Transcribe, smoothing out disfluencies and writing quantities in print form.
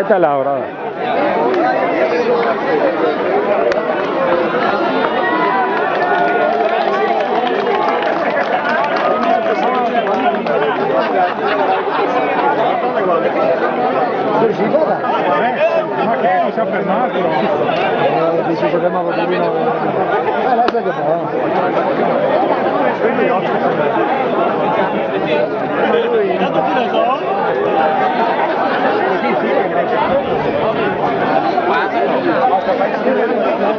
Aspetta Laura. Ma che non si è fermato? Dice che fermavo prima. Lei sa che fa?